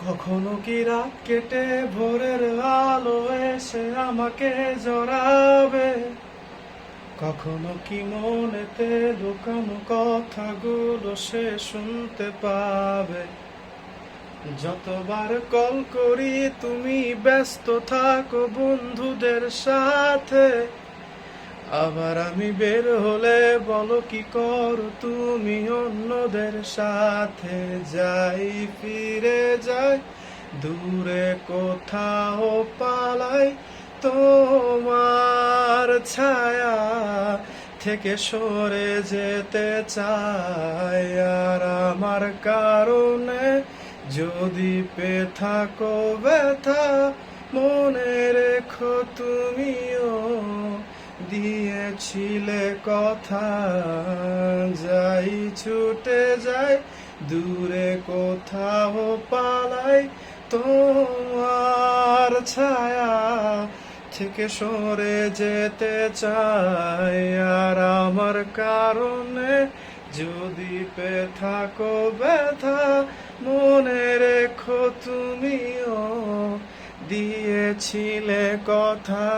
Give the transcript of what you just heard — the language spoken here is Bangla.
কখনো কি রাত কেটে ভোরের আলো এসে আমাকে জড়াবে, কখনো কি মনেতে লুকানো কথাগুলো সে শুনতে পাবে। যতবার কল করি তুমি ব্যস্ত থাকো বন্ধুদের সাথে, আবার আমি বের হলে বলো কি করো তুমি অন্যদের সাথে। যাই ফিরে যাই দূরে কোথাও পালাই, তোমার ছায়া থেকে সরে যেতে চাই। আর আমার কারণে যদি পেয়ে থাকো ব্যথা, মনে রেখো তুমিও দিয়েছিলে কথা। যাই ছুটে যাই দূরে কোথাও পালাই, তোমার ছায়া থেকে সরে যেতে চাই। আর আমার কারণে যদি পেয়ে থাকো ব্যথা, মনে রেখো তুমিও দিয়েছিলে কথা।